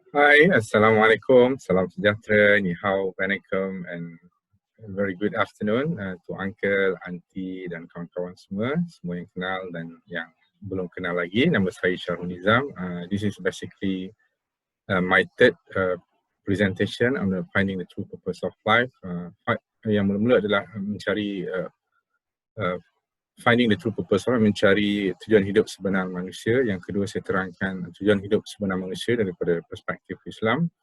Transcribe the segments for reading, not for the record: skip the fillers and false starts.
Hai, Assalamualaikum, salam sejahtera, ni hao, Assalamualaikum, and a very good afternoon to uncle, auntie dan kawan-kawan semua yang kenal dan yang belum kenal lagi. Nama saya Syahrul Nizam. This is basically my third presentation on finding the true purpose of life. Yang mula-mula adalah mencari finding the true purpose, mencari tujuan hidup sebenar manusia. Yang kedua, saya terangkan tujuan hidup sebenar manusia daripada perspektif Islam.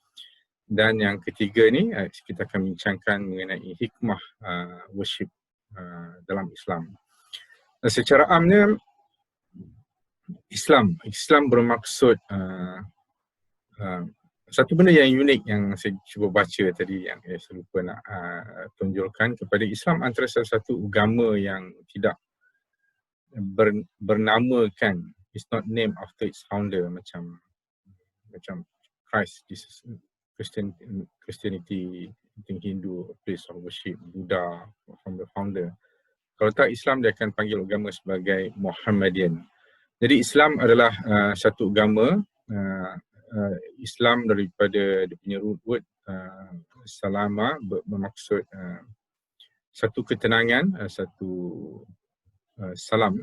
Dan yang ketiga ni, kita akan bincangkan mengenai hikmah worship dalam Islam. Secara amnya, Islam bermaksud satu benda yang unik yang saya cuba baca tadi, yang saya lupa nak tunjukkan kepada Islam, antara salah satu agama yang tidak bernamakan, it's not named after its founder, macam Christ, Jesus, Christianity, Hindu, a place of worship, Buddha from the founder. Kalau tak, Islam dia akan panggil agama sebagai Muhammadian. Jadi Islam adalah satu agama. Islam daripada dia punya root word salama, bermaksud satu ketenangan, satu salam,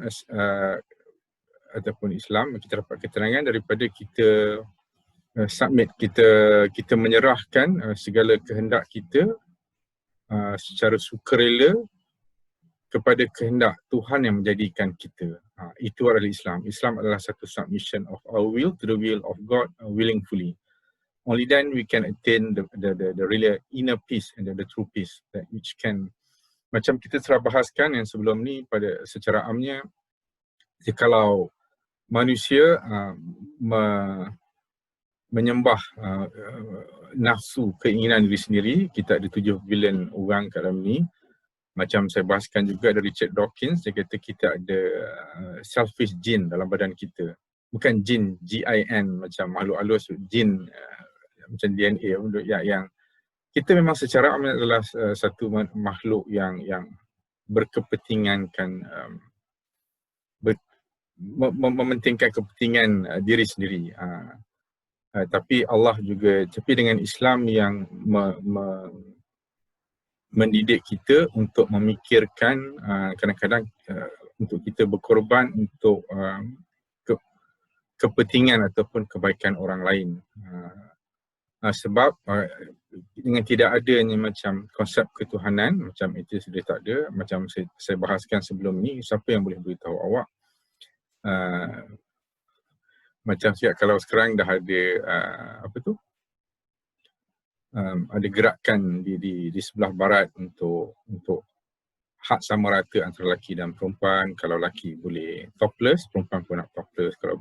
ataupun Islam, kita dapat ketenangan daripada kita submit, kita menyerahkan segala kehendak kita secara sukarela kepada kehendak Tuhan yang menjadikan kita. Itu adalah Islam. Islam adalah satu submission of our will to the will of God willingly. Only then we can attain the really inner peace and the true peace, that which can, macam kita telah bahaskan yang sebelum ni, pada secara amnya, kalau manusia menyembah nafsu, keinginan diri sendiri, kita ada 7 bilion orang kat dalam ni. Macam saya bahaskan juga dari Richard Dawkins, dia kata kita ada selfish jin dalam badan kita. Bukan jin, G-I-N, macam makhluk halus, jin macam DNA, yang kita memang secara amat adalah satu makhluk yang berkepentingankan, mementingkan kepentingan diri sendiri. Tapi Allah juga, tapi dengan Islam yang mendidik kita untuk memikirkan kadang-kadang untuk kita berkorban untuk kepentingan ataupun kebaikan orang lain. Sebab dengan tidak adanya macam konsep ketuhanan, macam itu sudah tak ada, macam saya bahaskan sebelum ni, siapa yang boleh beritahu awak? Macam siap, kalau sekarang dah ada ada gerakan di sebelah barat untuk hak sama rata antara lelaki dan perempuan. Kalau lelaki boleh topless, perempuan pun nak topless. Kalau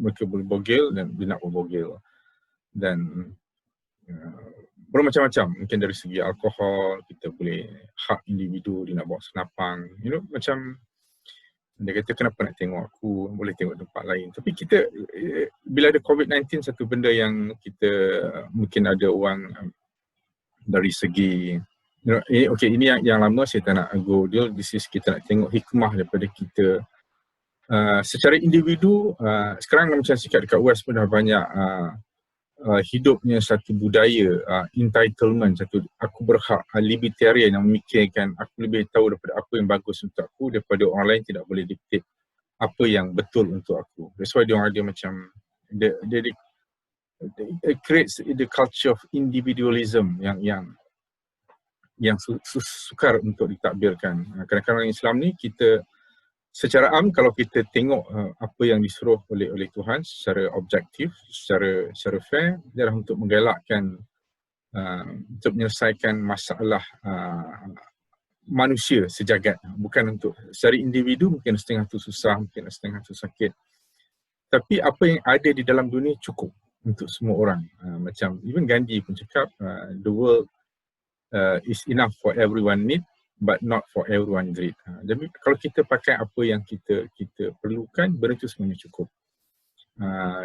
mereka boleh bogel, dan dia nak berbogel. Dan bermacam-macam, mungkin dari segi alkohol, kita boleh hak individu, dia nak bawa senapang, macam dia kata kenapa nak tengok aku, boleh tengok tempat lain. Tapi kita, bila ada COVID-19, satu benda yang kita mungkin ada orang dari segi, ini yang lama saya tak nak go deal, this is kita nak tengok hikmah daripada kita secara individu. Sekarang macam sikap dekat West pun dah banyak hidupnya satu budaya entitlement, satu aku berhak, libertarian, yang memikirkan aku lebih tahu daripada apa yang bagus untuk aku daripada orang lain tidak boleh dictate apa yang betul untuk aku. That's why dia orang ada macam it creates the culture of individualism yang sukar untuk ditakbirkan. Kadang-kadang Islam ni, kita secara am, kalau kita tengok apa yang disuruh oleh Tuhan secara objektif, secara fair, dia adalah untuk menggalakkan, untuk menyelesaikan masalah manusia sejagat. Bukan untuk secara individu, mungkin setengah tu susah, mungkin setengah tu sakit. Tapi apa yang ada di dalam dunia cukup untuk semua orang. Macam even Gandhi pun cakap, the world is enough for everyone need, but not for everyone great. Jadi kalau kita pakai apa yang kita perlukan, benda itu semuanya cukup.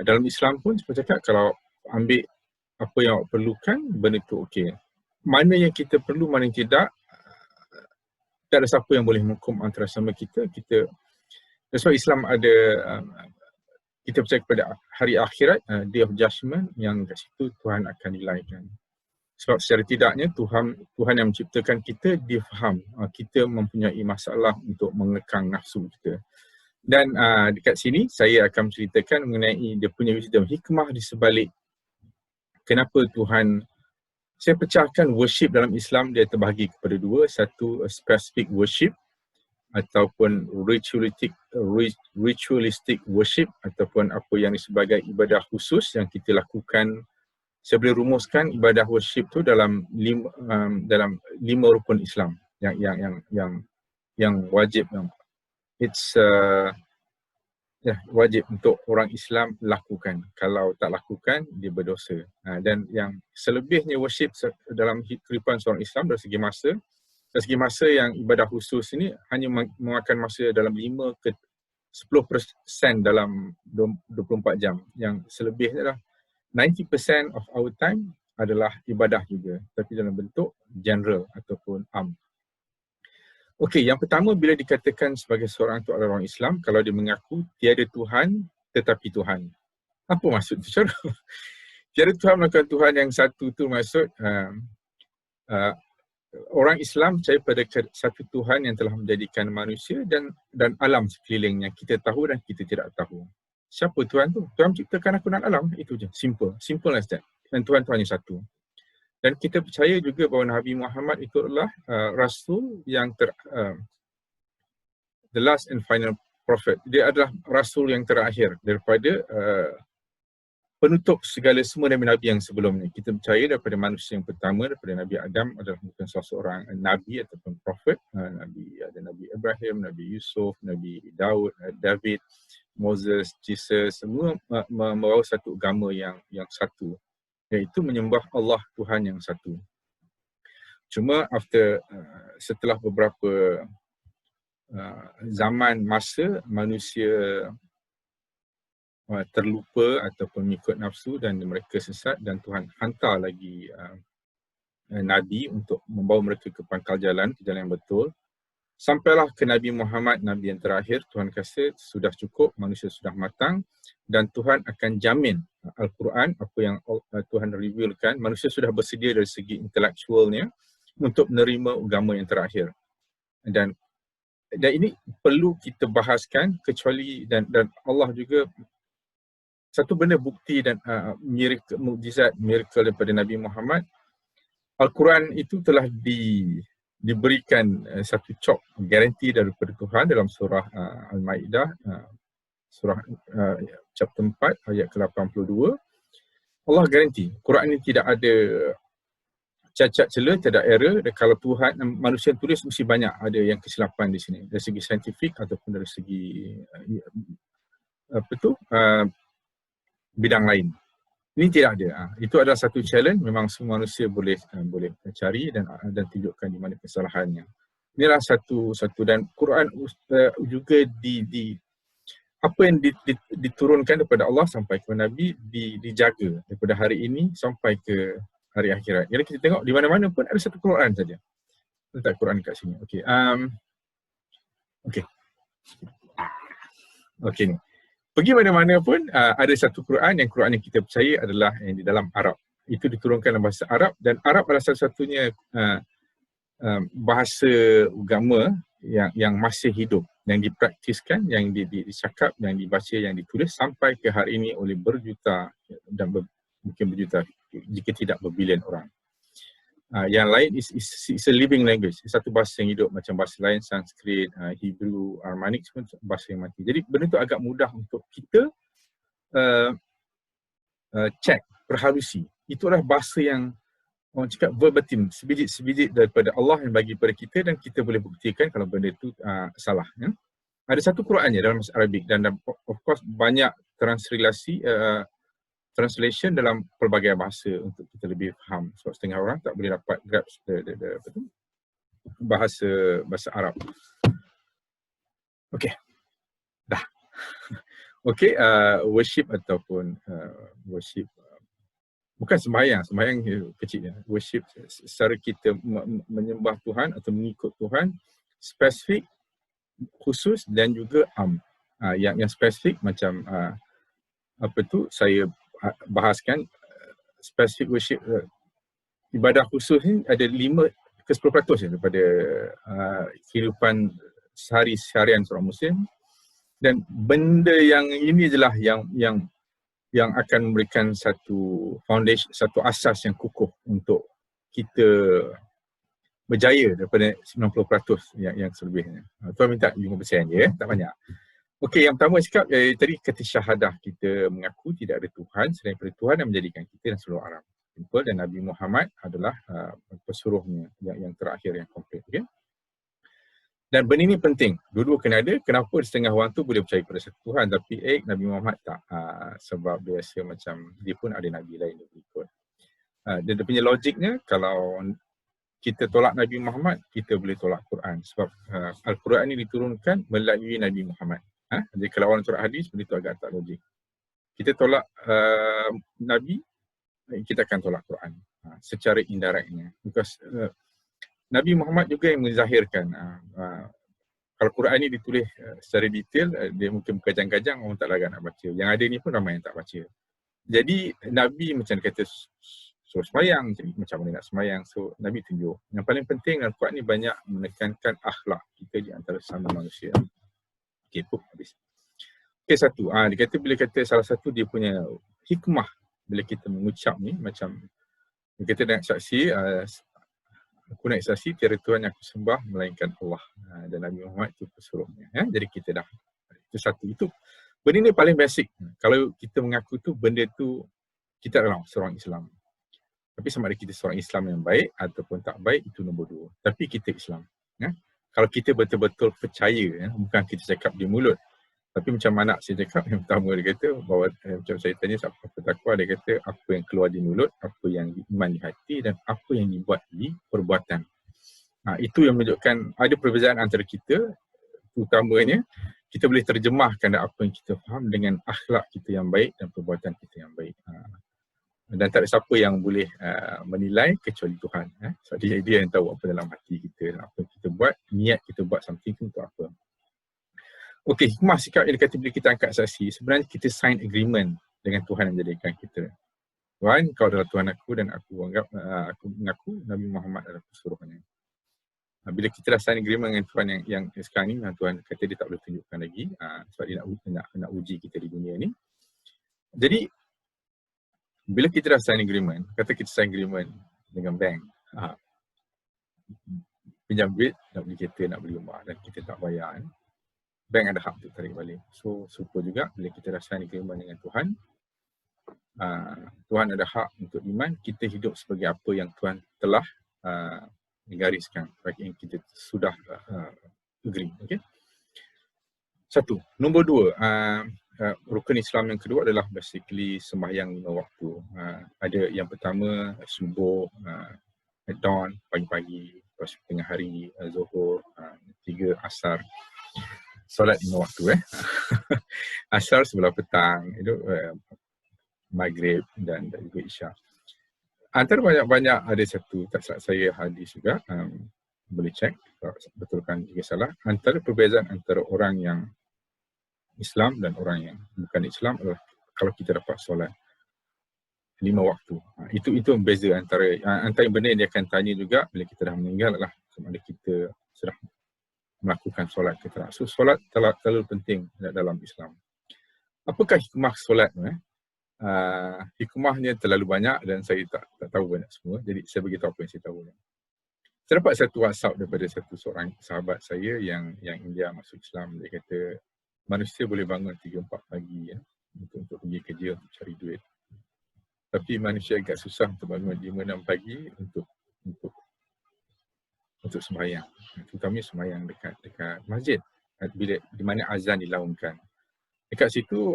Dalam Islam pun saya cakap, kalau ambil apa yang awak perlukan, benda itu okey. Mana yang kita perlu, mana yang tidak, tak ada siapa yang boleh menghukum antara sama kita. That's why Islam ada kita percaya kepada hari akhirat, day of judgment, yang kat situ Tuhan akan nilaikan. Sebab secara tidaknya Tuhan yang menciptakan kita, dia faham kita mempunyai masalah untuk mengekang nafsu kita. Dan dekat sini saya akan menceritakan mengenai dia punya wisdom, hikmah di sebalik kenapa Tuhan. Saya pecahkan worship dalam Islam, dia terbahagi kepada dua. Satu, specific worship ataupun ritualistic worship, ataupun apa yang sebagai ibadah khusus yang kita lakukan. Saya boleh rumuskan ibadah worship tu dalam lima rukun Islam yang wajib, it's wajib untuk orang Islam lakukan. Kalau tak lakukan, dia berdosa. Dan yang selebihnya worship dalam kehidupan seorang Islam dari segi masa yang ibadah khusus ini hanya memakan masa dalam 5 ke 10% dalam 24 jam. Yang selebihnya adalah 90% of our time adalah ibadah juga, tapi dalam bentuk general ataupun am. Okey, yang pertama, bila dikatakan sebagai seorang itu adalah orang Islam, kalau dia mengaku tiada Tuhan tetapi Tuhan. Apa maksud tu? Tiada Tuhan melakukan Tuhan yang satu tu maksud orang Islam percaya pada satu Tuhan yang telah menjadikan manusia dan alam sekelilingnya. Kita tahu dan kita tidak tahu. Siapa Tuhan tu? Tuhan menciptakan aku dan alam. Itu je. Simple as that. Dan Tuhan tu hanya satu. Dan kita percaya juga bahawa Nabi Muhammad itu adalah Rasul yang the last and final prophet. Dia adalah Rasul yang terakhir daripada penutup segala semua Nabi-Nabi yang sebelumnya. Kita percaya daripada manusia yang pertama, daripada Nabi Adam adalah bukan seorang Nabi ataupun prophet. Ada Nabi Ibrahim, Nabi Yusuf, Nabi Daud, David, Moses, Jesus, semua membawa satu agama yang satu, iaitu menyembah Allah Tuhan yang satu. Cuma setelah beberapa zaman masa, manusia terlupa ataupun mengikut nafsu dan mereka sesat, dan Tuhan hantar lagi Nabi untuk membawa mereka ke pangkal jalan, ke jalan yang betul. Sampailah ke Nabi Muhammad, Nabi yang terakhir. Tuhan kata sudah cukup, manusia sudah matang, dan Tuhan akan jamin Al-Quran, apa yang Tuhan revealkan, manusia sudah bersedia dari segi intelektualnya untuk menerima agama yang terakhir. Dan ini perlu kita bahaskan, kecuali dan Allah juga satu benda bukti dan mukjizat, miracle daripada Nabi Muhammad. Al-Quran itu telah diberikan satu cop garanti daripada Tuhan dalam surah Al-Maidah, surah chapter 4 ayat ke-82. Allah garanti Quran ini tidak ada cacat celah, tidak ada error. Dan kalau Tuhan manusia tulis, mesti banyak ada yang kesilapan di sini dari segi saintifik ataupun dari segi bidang lain. Ini tidak ada. Itu adalah satu challenge. Memang semua manusia boleh cari dan tunjukkan di mana kesalahannya. Inilah satu dan Quran juga apa yang diturunkan daripada Allah sampai ke Nabi dijaga daripada hari ini sampai ke hari akhirat. Jadi kita tengok di mana-mana pun ada satu Quran saja. Letak Quran kat sini. Okey. Okey ni. Pergi mana-mana pun ada satu Quran yang kita percaya adalah yang di dalam Arab. Itu diturunkan dalam bahasa Arab, dan Arab adalah satu-satunya bahasa agama yang masih hidup, yang dipraktiskan, yang dicakap, yang dibaca, yang ditulis sampai ke hari ini oleh berjuta dan mungkin berjuta jika tidak berbilion orang. Yang lain is a living language, satu bahasa yang hidup, macam bahasa lain Sanskrit, Hebrew, Armanic, semua bahasa yang mati. Jadi benda tu agak mudah untuk kita check, perhalusi. Itu adalah bahasa yang orang cakap verbatim, sebiji daripada Allah yang bagi pada kita, dan kita boleh buktikan kalau benda itu salah. Ya? Ada satu Qurannya dalam bahasa Arabik, dan of course banyak translation dalam pelbagai bahasa untuk kita lebih faham. Sebab setengah orang tak boleh dapat grasp bahasa Arab. Okey. Dah. Okey, worship ataupun worship bukan sembahyang kecilnya. Worship secara kita menyembah Tuhan atau mengikut Tuhan, spesifik, khusus, dan juga yang spesifik macam saya bahaskan specific worship, ibadah khusus ni ada 5 ke 10% je daripada kehidupan sehari-harian seorang Muslim, dan benda yang ini je lah yang akan memberikan satu foundation, satu asas yang kukuh untuk kita berjaya daripada 90% yang selebihnya. Tuan minta 5% je, tak banyak. Okey, yang pertama cakap tadi kata syahadah, kita mengaku tidak ada Tuhan selain daripada Tuhan yang menjadikan kita dan seluruh alam. Simple, dan Nabi Muhammad adalah pesuruhnya yang terakhir, yang komplit. Okay? Dan benda ni penting, dua-dua kena ada. Kenapa setengah orang tu boleh percaya pada satu Tuhan tapi Nabi Muhammad tak? Sebab dia rasa macam dia pun ada Nabi lain yang berikut. Dan dia punya logiknya, kalau kita tolak Nabi Muhammad, kita boleh tolak Quran. Sebab Al-Quran ni diturunkan melalui Nabi Muhammad. Jadi kalau orang tolak hadis, benda tu agak tak logik. Kita tolak Nabi, kita akan tolak Quran secara indirectnya. Because Nabi Muhammad juga yang menzahirkan. Kalau Quran ni ditulis secara detail, dia mungkin berkajang-kajang, orang tak larat nak baca. Yang ada ni pun ramai yang tak baca. Jadi Nabi macam dia kata suruh semayang, jadi macam mana nak semayang. So Nabi tunjuk. Yang paling penting dalam Quran ni banyak menekankan akhlak kita di antara sama manusia. Okay, habis. Okay, satu. Dia kata, bila kata salah satu dia punya hikmah bila kita mengucap ni, macam dia kata nak saksi, aku nak saksi tiada Tuhan yang aku sembah melainkan Allah, dan Nabi Muhammad itu pesuruhnya. Jadi kita dah, itu satu. Itu benda ni paling basic. Kalau kita mengaku tu, benda tu kita adalah seorang Islam. Tapi sama ada kita seorang Islam yang baik ataupun tak baik, itu nombor 2. Tapi kita Islam. Kalau kita betul-betul percaya, bukan kita cakap di mulut. Tapi macam anak saya cakap yang pertama, dia kata bahawa macam saya tanya apa takwa, dia kata apa yang keluar di mulut, apa yang diiman di hati, dan apa yang dibuat di perbuatan. Itu yang menunjukkan ada perbezaan antara kita, utamanya kita boleh terjemahkan apa yang kita faham dengan akhlak kita yang baik dan perbuatan kita yang baik. Dan tak ada siapa yang boleh menilai kecuali Tuhan. Sebab dia yang tahu apa dalam hati kita, apa yang kita buat, niat kita buat something tu untuk apa. Okey, hikmah sikap yang dikata bila kita angkat saksi, sebenarnya kita sign agreement dengan Tuhan yang menjadikan kita. Tuhan, kau adalah Tuhan aku dan aku mengaku Nabi Muhammad adalah pesuruhnya. Bila kita dah sign agreement dengan Tuhan yang sekarang ni, Tuhan kata dia tak boleh tunjukkan lagi, sebab dia nak uji kita di dunia ni. Jadi, bila kita dah sign agreement, kata kita sign agreement dengan bank, pinjam duit, nak beli kereta, nak beli rumah, dan kita tak bayar, bank ada hak untuk tarik balik. So, super juga bila kita dah sign agreement dengan Tuhan, Tuhan ada hak untuk iman, kita hidup sebagai apa yang Tuhan telah gariskan, bagi yang kita sudah agree. Okay? Satu. Nombor 2, rukun Islam yang kedua adalah basically sembahyang 5 waktu. Ada yang pertama, subuh, dawn, pagi-pagi, lepas tengah hari, zuhur, 3 asar. Solat 5 waktu. Asar sebelah petang, maghrib dan juga isya. Antara banyak-banyak ada satu, tak salah saya hadis juga, boleh cek, betulkan jika salah. Antara perbezaan antara orang yang Islam dan orang yang bukan Islam adalah kalau kita dapat solat 5 waktu. Itu beza antara benda yang dia akan tanya juga bila kita dah meninggal adalah sama ada kita sudah melakukan solat ke tak. So solat terlalu penting dalam Islam. Apakah hikmah solat? Hikmahnya terlalu banyak dan saya tak tahu banyak semua. Jadi saya beritahu apa yang saya tahu. Saya dapat satu WhatsApp daripada seorang sahabat saya yang India masuk Islam. Dia kata manusia boleh bangun 3-4 pagi untuk pergi kerja, untuk cari duit. Tapi manusia agak susah untuk bangun 5-6 pagi untuk sembahyang. Terutama sembahyang dekat masjid di mana azan dilaungkan. Dekat situ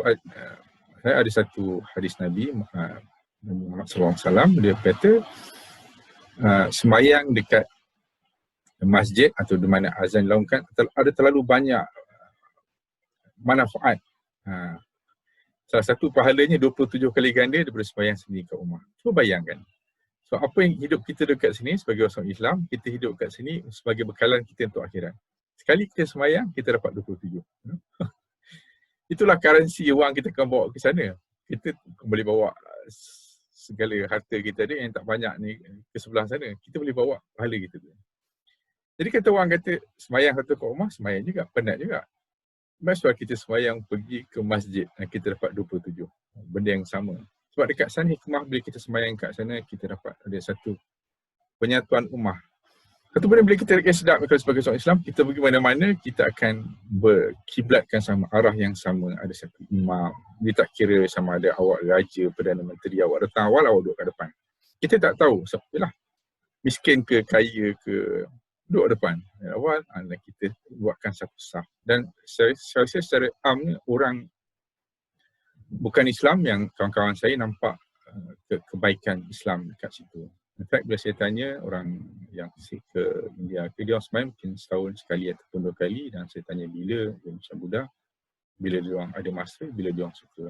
saya ada satu hadis Nabi Muhammad SAW, dia kata sembahyang dekat masjid atau di mana azan dilaungkan ada terlalu banyak manfaat. Salah satu pahalanya 27 kali ganda daripada sembahyang sendiri kat rumah. Cuba bayangkan. So apa yang hidup kita dekat sini sebagai orang Islam, kita hidup kat sini sebagai bekalan kita untuk akhirat. Sekali kita sembahyang, kita dapat 27. Itulah currency wang kita akan bawa ke sana. kita boleh bawa segala harta kita ni yang tak banyak ni ke sebelah sana, kita boleh bawa pahala kita tu. Jadi kata orang kata semayang satu kat rumah, semayang juga, penat juga. Maksudnya kita semayang pergi ke masjid dan kita dapat 27. Benda yang sama. Sebab dekat sana hikmah bila kita semayang kat sana, kita dapat ada satu penyatuan ummah. Satu benda bila kita sedap kalau sebagai seorang Islam, kita pergi mana-mana, kita akan berkiblatkan sama arah yang sama. Ada satu imam. Dia tak kira sama ada awak raja, Perdana Menteri, awak datang awal, awak duduk kat depan. Kita tak tahu, yalah, miskin ke, kaya ke, duduk depan. Awal, dan kita buatkan satu saf. Dan saya rasa secara am, orang bukan Islam yang kawan-kawan saya nampak kebaikan Islam dekat situ. In fact, bila saya tanya orang yang ke India, dia semayang mungkin setahun sekali ataupun 2 kali, dan saya tanya bila dia macam budak, bila dia orang ada masa, bila dia orang suka.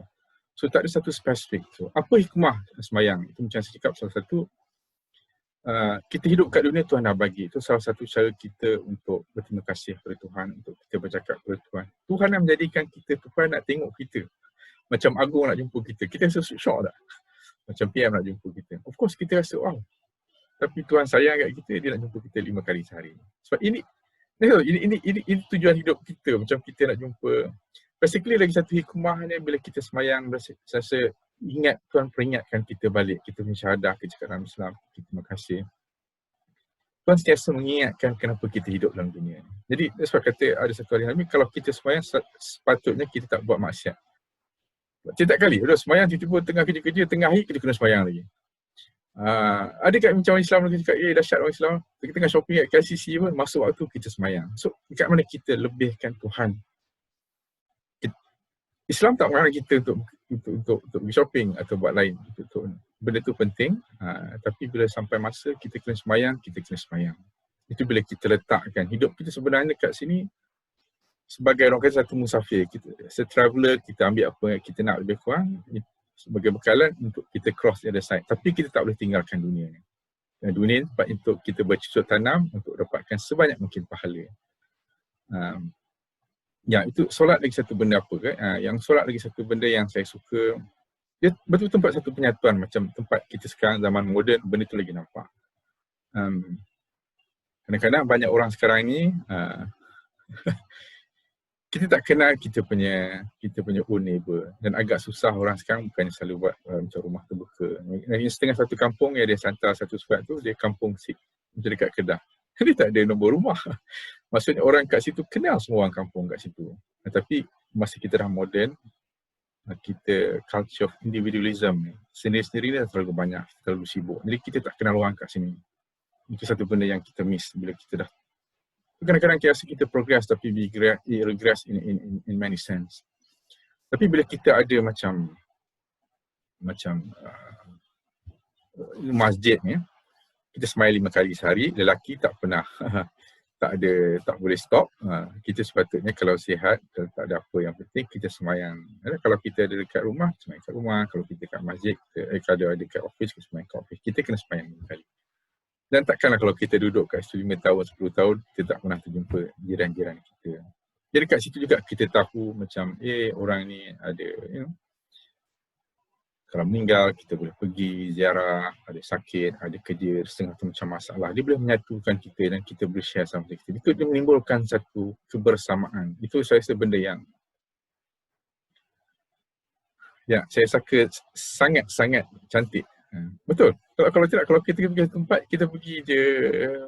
So tak ada satu spesifik. So apa hikmah semayang? Itu macam saya cakap, salah satu kita hidup kat dunia Tuhan dah bagi. Itu salah satu cara kita untuk berterima kasih kepada Tuhan, untuk kita bercakap kepada Tuhan. Tuhan nak menjadikan kita, Tuhan nak tengok kita. Macam Agong nak jumpa kita. Kita rasa syok tak? Macam PM nak jumpa kita. Of course kita rasa, wow. Tapi Tuhan sayang kat kita, dia nak jumpa kita 5 kali sehari. Sebab ini tujuan hidup kita. Macam kita nak jumpa. Basically lagi satu hikmah ni, bila kita semayang, rasa ingat Tuhan peringatkan kita balik. Kita punya syahadah, kita cakap dalam Islam. Kita terima kasih. Tuhan sentiasa mengingatkan kenapa kita hidup dalam dunia ni. Jadi sebab kata ada satu hari Nabi, kalau kita semayang, sepatutnya kita tak buat maksiat. Setiap kali, udah semayang, tiba-tiba tengah kerja-kerja, tengah hari kita kena semayang lagi. Ada kat macam orang Islam lagi cakap, dahsyat orang Islam, kita tengah shopping kat KCC pun, masuk waktu kita semayang. So, kat mana kita lebihkan Tuhan? Islam tak mengarang kita untuk pergi shopping atau buat lain. Benda tu penting, tapi bila sampai masa kita kena semayang, kita kena semayang. Itu bila kita letakkan hidup kita sebenarnya kat sini, sebagai orang kata satu musafir, kita traveller, kita ambil apa yang kita nak lebih kurang sebagai bekalan untuk kita cross the other side. Tapi kita tak boleh tinggalkan dunia ni. Dan dunia ni tempat untuk kita bercocok tanam untuk dapatkan sebanyak mungkin pahala. Ya, itu solat lagi satu benda apa ke? Yang solat lagi satu benda yang saya suka, dia betul tempat satu penyatuan macam tempat kita sekarang zaman moden, benda tu lagi nampak. Kadang-kadang banyak orang sekarang ni kita tak kenal kita punya own neighbor, dan agak susah orang sekarang bukannya selalu buat macam rumah terbuka. Setengah satu kampung yang dia hantar satu surat tu, dia kampung Sikh macam dekat Kedah. Dia tak ada nombor rumah. Maksudnya orang kat situ kenal semua orang kampung kat situ. Tapi masa kita dah moden, kita culture of individualism ni, sendiri-sendiri dah terlalu banyak, terlalu sibuk. Jadi kita tak kenal orang kat sini. Itu satu benda yang kita miss bila kita dah. Kadang-kadang kita rasa kita progress tapi we regress in many sense. Tapi bila kita ada macam masjid ni, kita semayang 5 kali sehari, lelaki tak pernah tak boleh stop. Kita sepatutnya kalau sihat, kalau tak ada apa yang penting, kita semayang. Kalau kita ada dekat rumah, semayang kat rumah. Kalau kita kat masjid, kalau ada dekat office, kita semayang kat office. Kita kena semayang 5 kali. Dan takkanlah kalau kita duduk kat situ 5 tahun, 10 tahun, kita tak pernah terjumpa jiran-jiran kita. Jadi kat situ juga kita tahu macam, orang ni ada, kalau meninggal, kita boleh pergi ziarah, ada sakit, ada kerja, setengah tu macam masalah. Dia boleh menyatukan kita dan kita boleh share sama kita. Itu dia menimbulkan satu kebersamaan. Itu saya rasa benda yang saya rasa sangat-sangat cantik. Betul. Kalau tidak, kalau kita pergi tempat, kita pergi je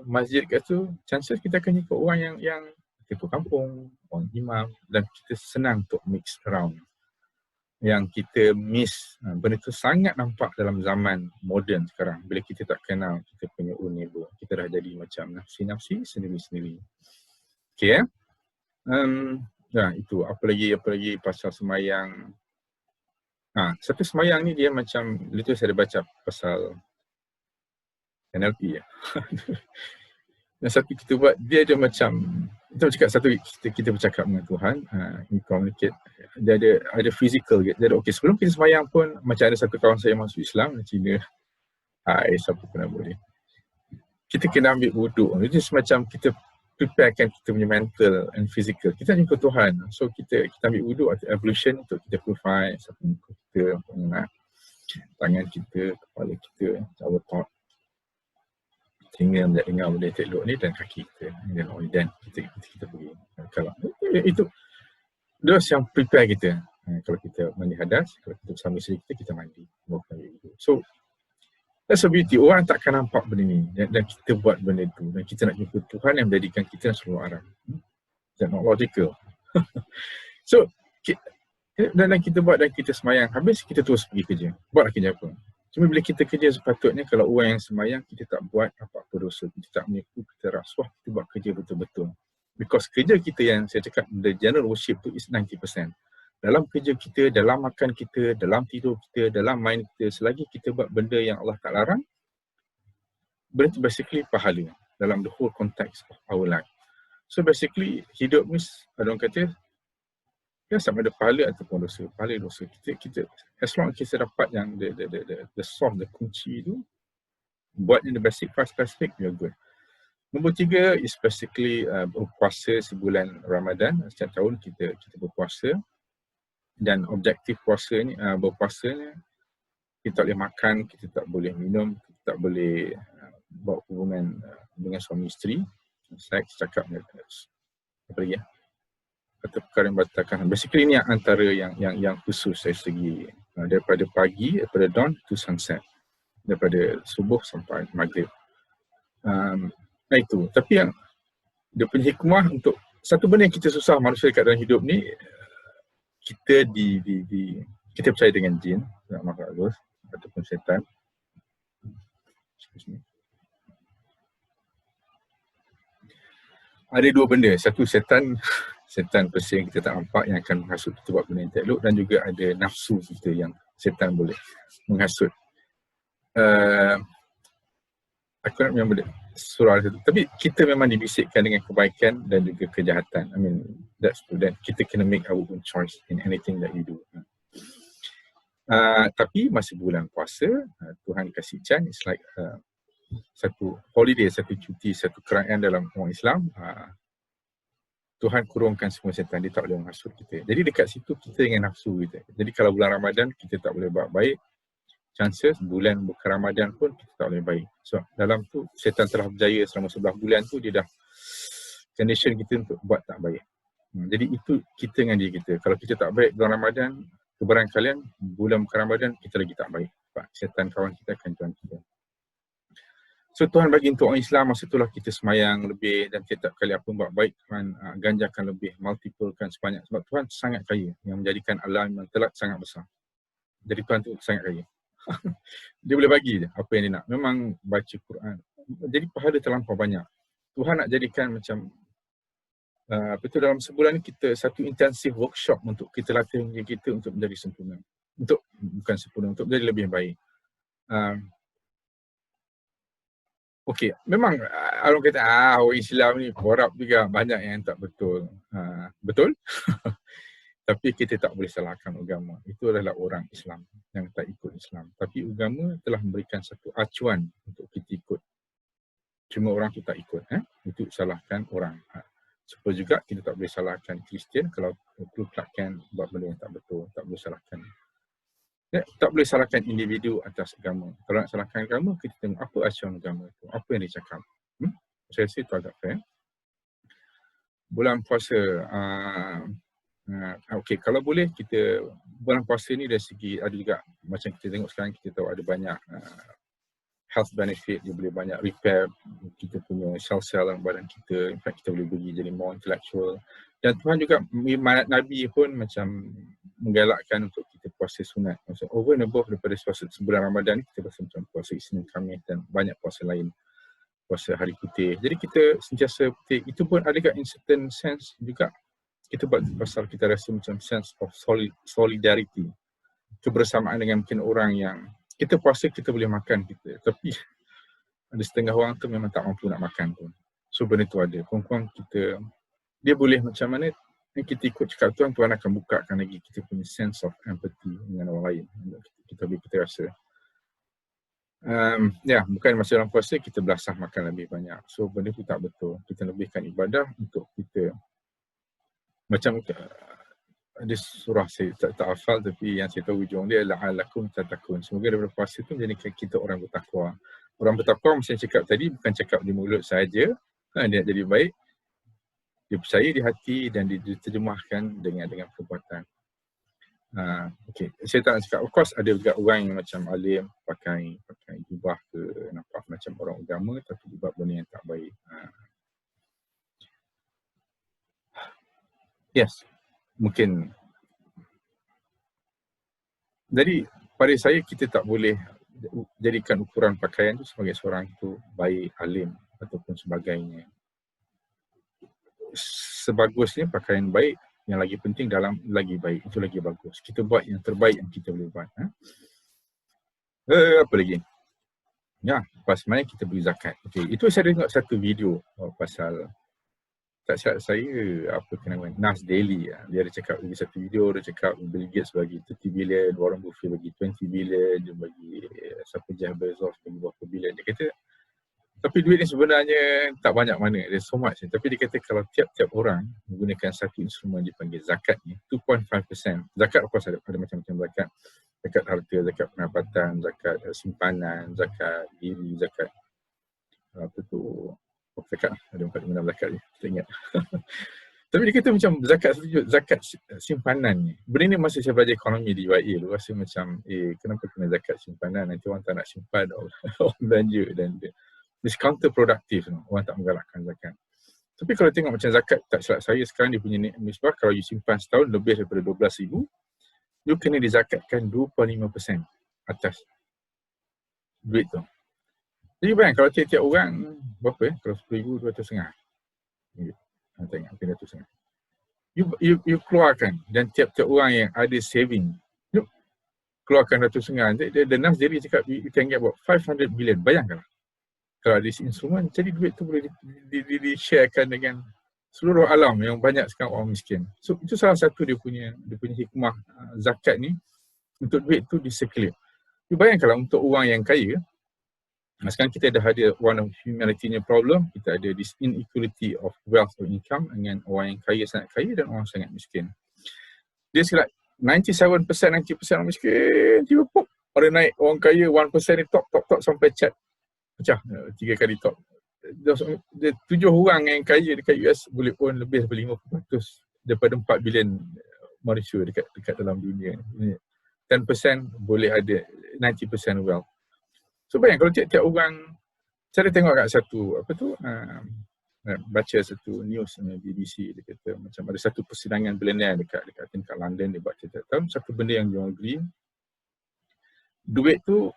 masjid kat tu, chances kita akan ikut orang yang ketua kampung, orang imam, dan kita senang untuk mix around. Yang kita miss, benda tu sangat nampak dalam zaman moden sekarang. Bila kita tak kenal kita punya own neighbor, kita dah jadi macam nafsi-nafsi, sendiri-sendiri. Okay, itu apa lagi pasal semayang. Satu semayang ni dia macam, itu saya ada baca pasal NLP dan satu kita buat, dia ada macam, kita cakap satu, kita bercakap dengan Tuhan, communicate, dia ada physical, dia ada, okay, sebelum kita semayang pun, macam ada satu kawan saya masuk Islam, Cina, siapa pun nak boleh, kita kena ambil wuduk. Itu semacam kita preparekan kita punya mental and physical. Kita jumpa Tuhan. So kita ambil wuduk atau ablution untuk kita purify kita kita, tangan kita, kepala kita, our thought, telinga mendengar benda tak elok ni, dan kaki kita, dan kita pergi. Kalau itu those yang prepare kita. Kalau kita mandi hadas, kalau kita bersama isteri kita mandi. So that's a beauty. Orang takkan nampak benda ni, dan kita buat benda tu, dan kita nak jumpa Tuhan yang menjadikan kita seluruh arah. That's not logical. So dan kita buat, dan kita semayang, habis kita terus pergi kerja. Buatlah kerja apa. Cuma bila kita kerja, sepatutnya kalau orang yang semayang, kita tak buat apa-apa dosa, kita tak menipu, kita rasuah, kita buat kerja betul-betul. Because kerja kita yang saya cakap, the general worship tu is 90%. Dalam kerja kita, dalam makan kita, dalam tidur kita, dalam main kita, selagi kita buat benda yang Allah tak larang, benda tu basically pahala dalam the whole context of our life. So basically, hidup ni, orang kata, ya sama ada pahala ataupun dosa. Pahala dosa. Kita as long as kita dapat yang the source, the kunci tu, buat yang the basic, fast, specific, you're good. Nombor 3 is basically berpuasa sebulan Ramadan. Setiap tahun kita berpuasa. Dan objektif puasa ni, berpuasa ni, kita tak boleh makan, kita tak boleh minum, kita tak boleh buat hubungan dengan suami isteri. Seks, cakap, apa lagi ya? Atau perkara yang batalkan. Basically ini antara yang khusus dari segi daripada pagi, daripada dawn to sunset. Daripada subuh sampai maghrib. Nah itu. Tapi yang dia punya hikmah untuk satu benda yang kita susah manusia dekat dalam hidup ni, kita kita percaya dengan jin, makhluk halus ataupun syaitan. Ada dua benda. Satu setan persia yang kita tak nampak yang akan menghasut kita buat benda yang tak elok, dan juga ada nafsu kita yang setan boleh menghasut. Aku nak memang benda surah itu. Tapi kita memang dibisikkan dengan kebaikan dan juga kejahatan. I mean, that's true. Dan kita kena make our own choice in anything that we do. Tapi masa bulan puasa, Tuhan kasih chance, it's like satu holiday, satu cuti, satu kerajaan dalam orang Islam. Tuhan kurungkan semua setan, dia tak boleh menghasut kita. Jadi dekat situ kita dengan nafsu kita. Jadi kalau bulan Ramadan kita tak boleh buat baik, chances bulan bukan Ramadan pun kita tak boleh baik. So dalam tu setan telah berjaya selama 11 bulan tu, dia dah condition kita untuk buat tak baik. Jadi itu kita dengan diri kita. Kalau kita tak baik bulan Ramadan, kebarangkalian bulan bukan Ramadan kita lagi tak baik. Sebab setan kawan kita akan join kita. So Tuhan bagi untuk orang Islam, masa itulah kita semayang lebih, dan setiap kali apa buat baik, Tuhan ganjarkan lebih, multiplekan sebanyak. Sebab Tuhan sangat kaya, yang menjadikan alam yang telat sangat besar. Jadi Tuhan tu sangat kaya. Dia boleh bagi je apa yang dia nak. Memang baca Quran. Jadi pahala terlampau banyak. Tuhan nak jadikan macam dalam sebulan ni kita satu intensif workshop untuk kita latih diri kita untuk menjadi sempurna. Untuk menjadi lebih baik. Okey, memang orang kata orang Islam ni korap juga, banyak yang tak betul. Betul? Tapi kita tak boleh salahkan agama. Itu adalah orang Islam yang tak ikut Islam. Tapi agama telah memberikan satu acuan untuk kita ikut. Cuma orang tu tak ikut. Itu salahkan orang. Supaya juga kita tak boleh salahkan Kristian kalau kelakkan buat benda yang tak betul. Tak boleh salahkan. Tak boleh salahkan individu atas agama. Kalau nak salahkan agama, kita tengok apa acuan agama itu. Apa yang dia cakap. Saya rasa itu agak fair. Bulan puasa. Okey, kalau boleh kita bulan puasa ni dari segi ada juga macam kita tengok sekarang, kita tahu ada banyak health benefit, dia boleh banyak repair kita punya sel-sel dalam badan kita. In fact kita boleh pergi jadi more intellectual. Dan Tuhan juga, Nabi pun macam menggalakkan untuk kita puasa sunat. Maksudnya over and above daripada puasa sebulan Ramadan, kita puasa macam puasa Isnin, Khamis dan banyak puasa lain. Puasa hari putih. Jadi kita sentiasa putih. Itu pun ada in certain sense juga kita buat pasal kita rasa macam sense of solidarity. Kebersamaan dengan mungkin orang yang kita puasa kita boleh makan kita. Tapi ada setengah orang tu memang tak mampu nak makan pun. So benda tu ada. Kurang-kurang kita, dia boleh macam mana kita ikut cakap Tuhan, Tuhan akan bukakan lagi kita punya sense of empathy dengan orang lain. Kita rasa. Bukan masa dalam puasa kita belasah makan lebih banyak. So benda tu tak betul. Kita lebihkan ibadah untuk kita macam ada surah saya tak hafal, tapi yang saya tahu hujung dia la'alakum tattaqun. Semoga daripada puasa tu menjadikan kita orang bertakwa. Orang bertakwa macam cakap tadi bukan cakap di mulut saja, dia jadi baik, dia percaya di hati dan diterjemahkan dengan perbuatan. Okay. Saya tak nak cakap, of course ada juga orang yang macam alim pakai jubah ke, nampak macam orang agama tapi buat benda yang tak baik. Yes, mungkin. Jadi pada saya kita tak boleh jadikan ukuran pakaian tu sebagai seorang tu baik, alim ataupun sebagainya. Sebagusnya pakaian baik, yang lagi penting dalam lagi baik, itu lagi bagus. Kita buat yang terbaik yang kita boleh buat. Apa lagi? Ya, pas main kita beri zakat. Okay, itu saya tengok satu video pasal, tak silap saya, apa nama, Nas Daily. Dia ada cakap lagi satu video, dia cakap Bill Gates bagi 30 bilion, Warren Buffett bagi 20 bilion, dia bagi siapa Jeff Bezos bagi berapa bilion. Dia kata, tapi duit ni sebenarnya tak banyak mana, there's so much. Tapi dia kata kalau tiap-tiap orang menggunakan satu instrumen dipanggil zakat ni, 2.5%. Zakat of course ada macam-macam zakat. Zakat harta, zakat pendapatan, zakat simpanan, zakat diri, zakat apa tu, zakat ada 46 zakat je, saya ingat. Tapi dia kata macam zakat simpanan ni. Benda ni masa saya belajar ekonomi di UIA dulu, rasa macam kenapa kena zakat simpanan, nanti orang tak nak simpan, orang belanja dan it's counterproductive, orang tak menggalakkan zakat. Tapi kalau tengok macam zakat, tak silap saya sekarang dia punya nisbah, kalau you simpan setahun lebih daripada 12,000, you kena dizakatkan 25% atas duit tu. Jadi bayang kalau tiap-tiap orang berapa kalau 10,000, 200,500. Tengok, kena 200,500. You keluarkan, dan tiap-tiap orang yang ada saving, you keluarkan 200,500. The Nas Daily cakap you can get about 500 billion. Bayangkan kalau ada instrumen, jadi duit tu boleh di-sharekan dengan seluruh alam yang banyak sekarang orang miskin. So itu salah satu dia punya hikmah zakat ni, untuk duit tu di-circulate. You bayangkan untuk orang yang kaya, sekarang kita dah ada one of humanity-nya problem, kita ada this inequality of wealth or income dengan orang yang kaya sangat kaya dan orang sangat miskin. Dia silap 97%, 90% orang miskin, tiba pop, orang naik, orang kaya 1% ni top sampai cat pecah 3 kali top. 7 orang yang kaya dekat US boleh own lebih daripada 50% daripada 4 bilion manusia dekat dalam dunia ni. 10% boleh ada 90% wealth. So bayang kalau tiap-tiap orang, saya tengok kat satu baca satu news BBC, dia kata macam ada satu persidangan billionaire dekat London, dia buat cerita. Tahu satu benda yang dia agree, duit tu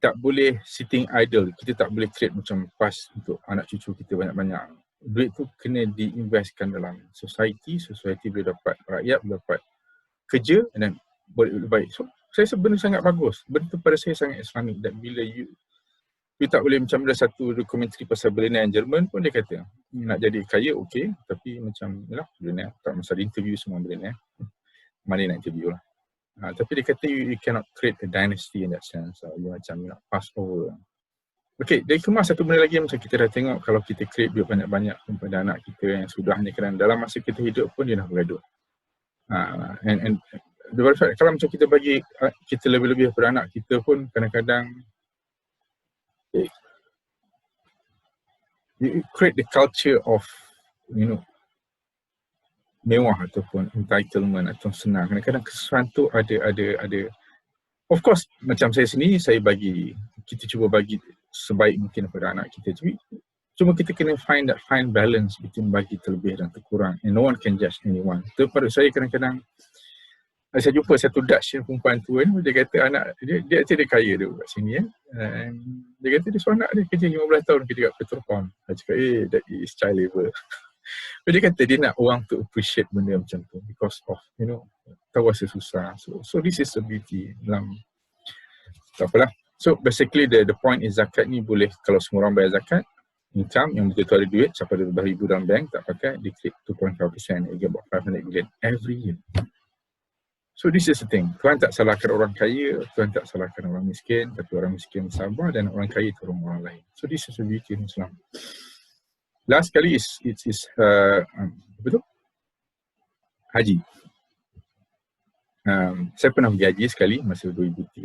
tak boleh sitting idle. Kita tak boleh create macam PAS untuk anak cucu kita banyak-banyak. Duit tu kena diinvestkan dalam society boleh dapat, rakyat boleh dapat kerja dan boleh lebih baik. So saya rasa benda sangat bagus. Benda tu pada saya sangat Islamik. Dan bila you tak boleh, macam ada satu dokumentari pasal billionaire Jerman pun dia kata, nak jadi kaya okey, tapi macam yalah, billionaire tak masa interview semua billionaire. Mana nak interview lah. Tapi dia kata you cannot create a dynasty in that sense. You macam nak pass over. Okay, dari kemas satu benda lagi yang macam kita dah tengok, kalau kita create duit banyak-banyak kepada anak kita yang sudah ni, kerana dalam masa kita hidup pun dia dah bergaduh. And kalau macam kita bagi kita lebih-lebih kepada anak kita pun, kadang-kadang you create the culture of mewah ataupun entitlement atau senang. Kadang-kadang kesesuaian tu ada. Of course, macam saya sendiri, kita cuba bagi sebaik mungkin kepada anak kita. Cuma kita kena find balance between bagi terlebih dan terkurang. And no one can judge anyone. Itu pada saya kadang-kadang, saya jumpa satu Dutch perempuan tua ni, dia kata anak dia kaya dia kat sini ya. Dia kata dia seorang anak dia kerja 15 tahun kerja kat Petrocom. Dia cakap that is child labor. Dia kata dia nak orang to appreciate benda macam tu because of tahu rasa susah. So this is the beauty dalam, tak apalah. So basically the point is zakat ni boleh, kalau semua orang bayar zakat, income yang betul-betul ada duit, siapa ada berapa ribu dalam bank tak pakai, dia create 2.5%, you get about 500 million every year. So this is the thing. Tuhan tak salahkan orang kaya, Tuhan tak salahkan orang miskin, tapi orang miskin sabar dan orang kaya tolong orang lain. So this is the beauty in Islam. Last kali is haji. Saya pernah pergi haji sekali masa 2013.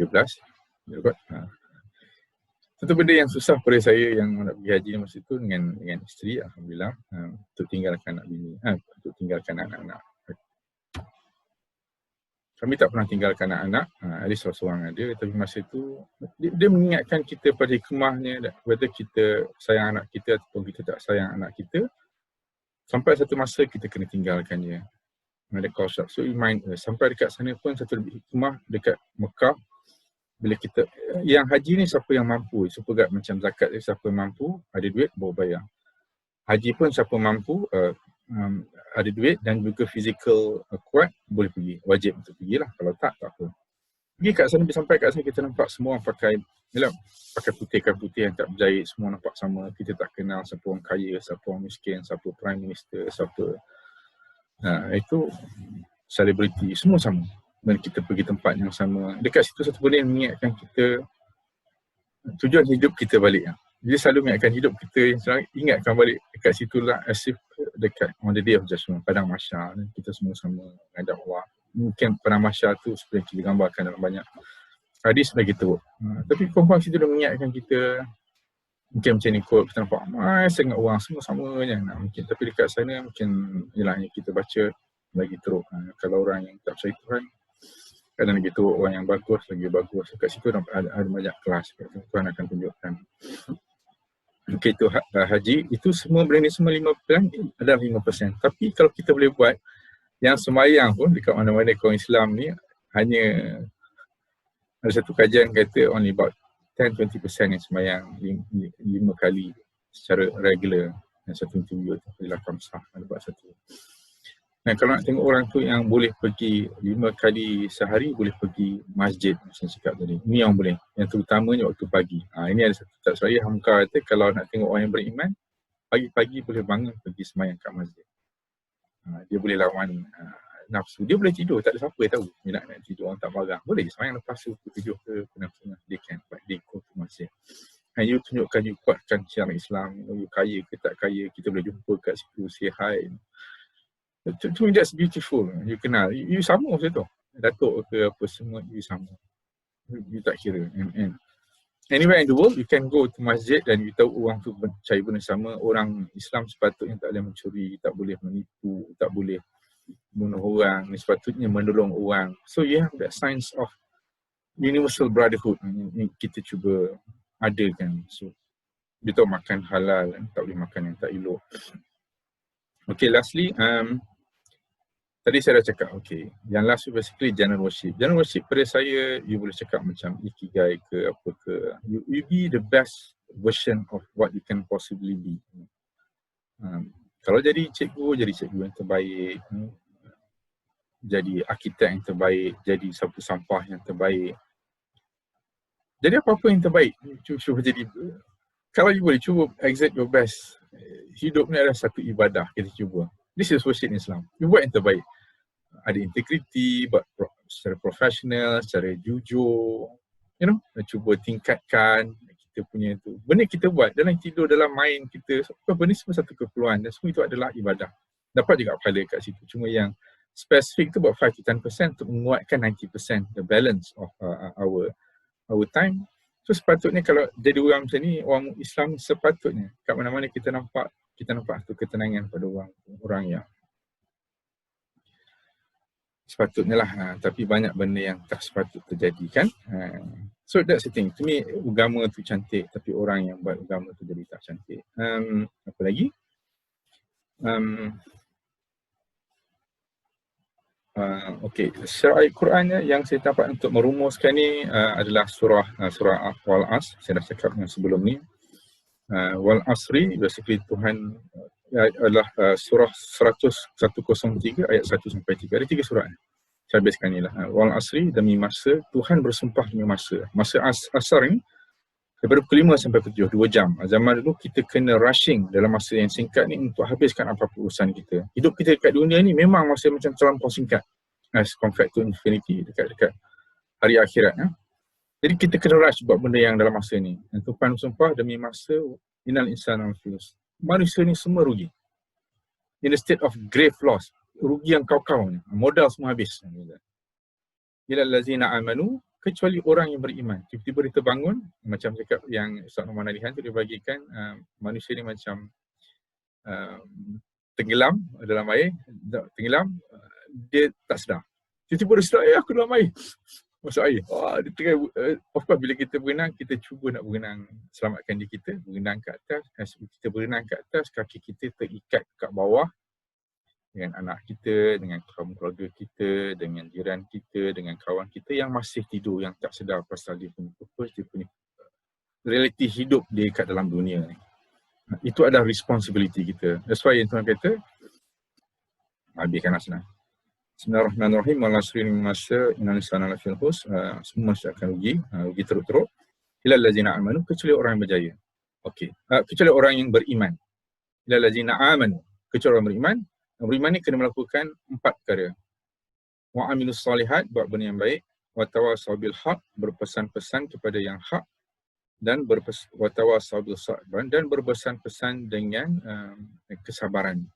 Satu benda yang susah pada saya yang nak pergi haji masa tu dengan isteri, alhamdulillah, untuk tinggalkan anak bini, untuk tinggalkan anak-anak. Kami tak pernah tinggalkan anak-anak, ada seorang-seorang ada, tapi masa tu dia mengingatkan kita pada hikmahnya, whether kita sayang anak kita ataupun kita tak sayang anak kita, sampai satu masa kita kena tinggalkan dia. Ada call shop. So remind us, sampai dekat sana pun satu lebih hikmah dekat Mekah, bila kita, yang haji ni siapa yang mampu, super macam zakat ni, siapa yang mampu, ada duit, bawa bayar. Haji pun siapa mampu, ada duit dan juga fizikal kuat, boleh pergi. Wajib untuk pergilah, kalau tak apa. Pergi kat sana, sampai kat sana kita nampak semua orang pakai, pakai putih yang tak berjahit, semua nampak sama. Kita tak kenal siapa orang kaya, siapa orang miskin, siapa prime minister, siapa. Itu selebriti, semua sama. Dan kita pergi tempat yang sama. Dekat situ satu benda yang mengingatkan kita tujuan hidup kita balik. Dia selalu mengingatkan hidup kita, ingatkan balik dekat situlah, as if dekat on the day of judgment, padang mahsyar, kita semua sama menghadap Allah. Mungkin padang mahsyar tu seperti yang kita gambarkan dalam banyak hadis bagi tu. Tapi confirm situ dia mengingatkan kita, mungkin macam ni kot, kita nampak sangat orang semua sama je. Mungkin, tapi dekat sana mungkin ialah yang kita baca lagi teruk. Kalau orang yang tak percaya Tuhan, kadang lagi teruk, orang yang bagus lagi bagus. Dekat situ ada banyak kelas, Tuhan akan tunjukkan. Okay, itu haji, itu semua benda ni semua 5% adalah 5%. Tapi kalau kita boleh buat, yang sembahyang pun dekat mana-mana kaum Islam ni, hanya ada satu kajian kata only about 10-20% yang sembahyang 5 kali secara regular. Dan satu interview tu, Fadilah Kamsah ada buat satu. Dan kalau nak tengok orang tu yang boleh pergi 5 kali sehari, boleh pergi masjid, macam cakap tadi. Ini yang boleh. Yang terutamanya waktu pagi. Ini ada satu tak saya Hamka kata, kalau nak tengok orang yang beriman, pagi-pagi boleh bangun pergi sembahyang kat masjid. Dia boleh lawan nafsu. Dia boleh tidur, tak ada siapa yang tahu. Dia nak tidur, orang tak marah. Boleh sembahyang lepas tu, tidur ke nafsu. Dia can, but they go to masjid. You tunjukkan, you kuatkan syiar Islam. You kaya ke tak kaya, kita boleh jumpa kat situ, say hi. To me that's beautiful. You kenal, you sama macam tu. Datuk ke apa semua, you sama. You tak kira. And anywhere in the world, you can go to masjid dan you tahu orang tu percaya benda sama. Orang Islam sepatutnya tak boleh mencuri, tak boleh menipu, tak boleh bunuh orang, sepatutnya menolong orang. So you have that sense of universal brotherhood yang kita cuba adakan. So dia tahu makan halal, tak boleh makan yang tak elok. Okay, lastly, tadi saya dah cakap, okay, yang last basically general worship. General worship pada saya, you boleh cakap macam ikigai ke apa ke. You be the best version of what you can possibly be. Kalau jadi cikgu yang terbaik. Jadi arkitek yang terbaik, jadi sapu sampah yang terbaik. Jadi apa-apa yang terbaik. Cuba jadi, kalau you boleh cuba exert your best. Hidup ni adalah satu ibadah, kita cuba. This is worship Islam. You buat yang terbaik. Ada integriti, buat secara profesional, secara jujur, cuba tingkatkan kita punya tu. Benda kita buat dalam tidur, dalam main kita, benda semua satu keperluan dan semua itu adalah ibadah. Dapat juga pahala kat situ. Cuma yang spesifik tu buat 5-10% untuk menguatkan 90%, the balance of our time. So sepatutnya kalau jadi orang macam ni, orang Islam sepatutnya kat mana-mana kita nampak tu ketenangan pada orang yang sepatutnya lah, tapi banyak benda yang tak sepatut terjadi kan. So that's the thing. To me, agama tu cantik, tapi orang yang buat agama tu jadi tak cantik. Apa lagi? Okay, syariat Qurannya yang saya dapat untuk merumuskan ni adalah surah Wal Asr. Saya dah cakap yang sebelum ni. Wal Asri, basically Tuhan adalah surah 103 ayat 1 sampai 3. Ada 3 surah. Saya habiskan ni lah. Wal Asri, demi masa, Tuhan bersumpah demi masa. Masa asar ni daripada pukul 5 sampai pukul 7, 2 jam. Zaman dulu kita kena rushing dalam masa yang singkat ni untuk habiskan apa-apa urusan kita. Hidup kita dekat dunia ni memang masa macam terlampau singkat as compared to infinity, dekat hari akhirat. Jadi kita kena rush buat benda yang dalam masa ni. Dan Tuhan bersumpah demi masa, innal insana lafi-khusr. Manusia ni semua rugi. In the state of grave loss. Rugi yang kau-kau ni. Modal semua habis. Ilal ladzina amanu, kecuali orang yang beriman. Tiba-tiba dia terbangun, macam cakap yang Ustaz Muhammad Alihan tu dia bagikan manusia ni macam tenggelam dalam air, tenggelam, dia tak sedar. Tiba-tiba dia sedar, aku dalam air. Masuk air. Dia tengah, of course bila kita berenang, kita cuba nak berenang, selamatkan diri kita, berenang ke atas. Kita berenang ke atas, kaki kita terikat kat bawah dengan anak kita, dengan keluarga kita, dengan jiran kita, dengan kawan kita yang masih tidur, yang tak sedar pasal dia punya purpose, dia punya realiti hidup dia kat dalam dunia ni. Itu adalah responsibility kita. That's why yang Tuhan kata, habiskanlah senang. Bismillahirrahmanirrahim. Walasrin masa inna lisana lafil hus. Semua manusia akan rugi teruk-teruk. Ilal ladzina amanu, kecuali orang yang berjaya. Okey. Kecuali orang yang beriman. Ilal ladzina amanu, kecuali orang beriman. Beriman ni kena melakukan 4 perkara. Wa amilus solihat, buat benda yang baik. Wa tawassaw bil haq, berpesan-pesan kepada yang hak. Dan wa tawassaw bil sabr, dan berpesan-pesan dengan kesabaran.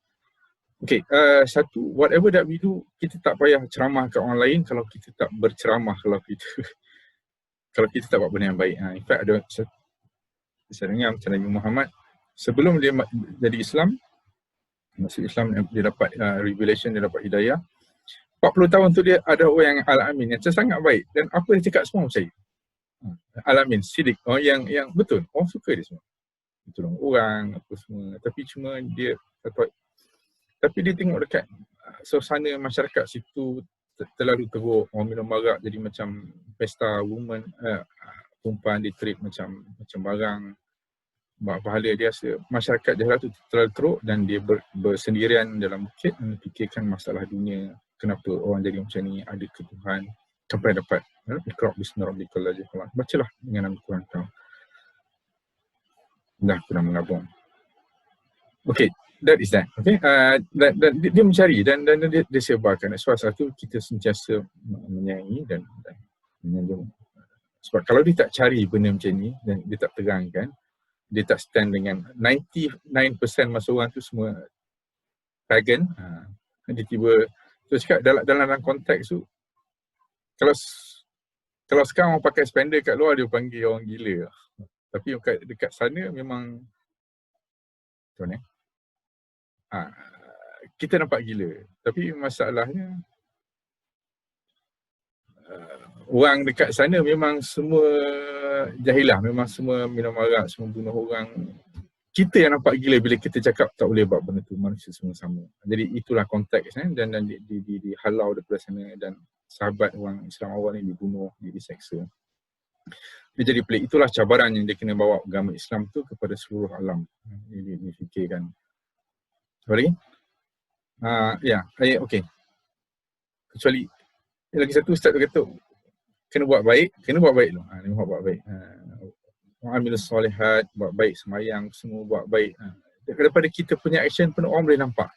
Okay, satu, whatever that we do, kita tak payah ceramah ke orang lain kalau kita tak berceramah, kalau kita tak buat benda yang baik. In fact, ada saya dengar macam Nabi Muhammad, sebelum dia jadi Islam, masuk Islam, dia dapat revelation, dia dapat hidayah. 40 tahun tu dia ada orang yang al-amin, yang sangat baik, dan apa dia cakap semua percaya. Al-amin, sidik, yang betul, orang suka dia semua. Tolong orang, apa semua, tapi cuma dia tengok dekat suasana masyarakat situ terlalu teruk, orang minum arak jadi macam pesta woman, perempuan di treat macam barang pahala dia rasa. Masyarakat dia tu terlalu teruk dan dia bersendirian dalam bukit memikirkan masalah dunia. Kenapa orang jadi macam ni, ada ke Tuhan, sampai dapat iqra' bismi rabbikal ladzi khalaq. Bacalah dengan nama Tuhan kau. Dah pernah mengabung. Okay, that is that. Okay, dan dia mencari dan dia sebarkan. Sebab satu, kita sentiasa menyanyi dan menyanjung. Sebab kalau dia tak cari benda macam ni dan dia tak terangkan, dia tak stand dengan 99% masa orang tu semua pagan, dia tiba, so cakap dalam konteks tu, kalau sekarang orang pakai spender kat luar, dia panggil orang gila. Tapi dekat sana memang macam mana? Kita nampak gila. Tapi masalahnya orang dekat sana memang semua jahilah, memang semua minum arak, semua bunuh orang. Kita yang nampak gila bila kita cakap tak boleh buat benda tu, manusia semua sama. Jadi itulah konteks dan dihalau daripada sana, dan sahabat orang Islam awal ni dibunuh, diseksa. Dia jadi pelik. Itulah cabaran yang dia kena bawa agama Islam tu kepada seluruh alam. Dia fikirkan. Apa lagi? Okey. Kecuali lagi satu, Ustaz tu kata kena buat baik dulu. Buat baik. Amilus solihat, buat baik, semayang, semua buat baik. Daripada kita punya action pun orang boleh nampak.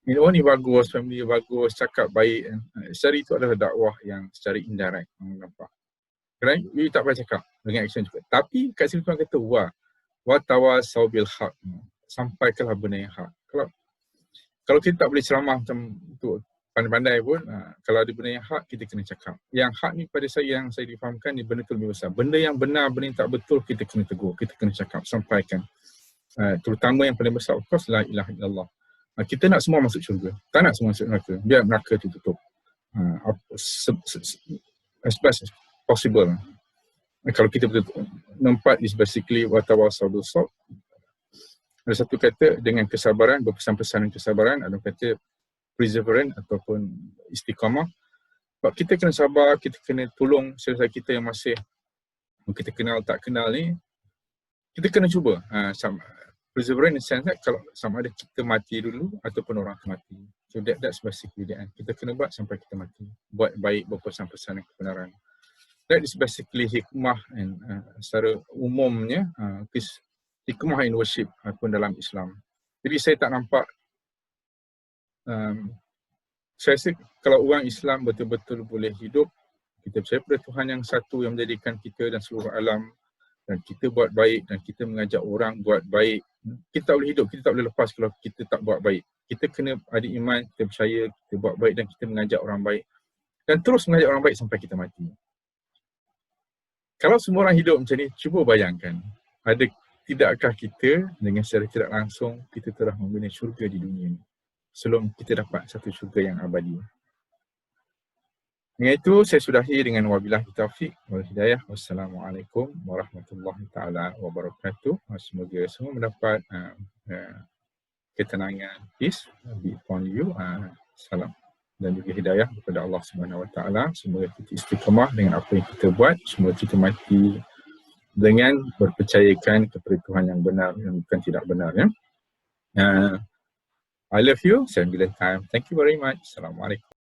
Orang ni bagus, family bagus, cakap baik. Secara itu adalah dakwah yang secara indirect orang nampak. Kerana you tak payah cakap dengan action juga. Tapi kat sini Tuhan kata wa tawassaw bil haq. Sampaikanlah benda yang hak. Kalau kita tak boleh ceramah macam tu pandai-pandai pun, kalau ada benda yang hak, kita kena cakap. Yang hak ni pada saya, yang saya difahamkan ni benda tu lebih besar. Benda yang benar, benda yang tak betul, kita kena tegur, kita kena cakap, sampaikan. Terutama yang paling besar, of course, la ilaha illallah. Kita nak semua masuk syurga. Tak nak semua masuk neraka. Biar neraka tu tutup. As best as possible. Kalau kita betul, nampak is basically wa tawassaw bil sabr. Ada satu kata dengan kesabaran, berpesan-pesan dengan kesabaran, ada kata perseverance ataupun istiqamah. Sebab kita kena sabar, kita kena tolong saudara kita yang masih kita kenal tak kenal ni, kita kena cuba. Perseverance in sense that kalau sama ada kita mati dulu ataupun orang tu mati. So that's basically that. Kita kena buat sampai kita mati. Buat baik, berpesan-pesan dengan kebenaran. That is basically hikmah and secara umumnya hikmah in worship pun dalam Islam. Jadi saya tak nampak, saya rasa kalau orang Islam betul-betul boleh hidup, kita percaya pada Tuhan yang satu yang menjadikan kita dan seluruh alam, dan kita buat baik dan kita mengajak orang buat baik, kita tak boleh hidup, kita tak boleh lepas kalau kita tak buat baik. Kita kena ada iman, kita percaya, kita buat baik dan kita mengajak orang baik. dan terus mengajak orang baik sampai kita mati. Kalau semua orang hidup macam ni, cuba bayangkan, tidakkah kita dengan secara tidak langsung kita telah membina syurga di dunia ni sebelum kita dapat satu syurga yang abadi. Dengan itu, saya sudahi dengan wabillahi taufiq wal hidayah. Wassalamualaikum warahmatullahi taala wabarakatuh. Semoga semua mendapat ketenangan, peace be upon you. Salam dan juga hidayah kepada Allah Subhanahu Wa Taala. Semoga kita istiqamah dengan apa yang kita buat. Semoga kita mati dengan berpercayakan kepada Tuhan yang benar dan bukan tidak benar. I love you. 9 time. Thank you very much. Assalamualaikum.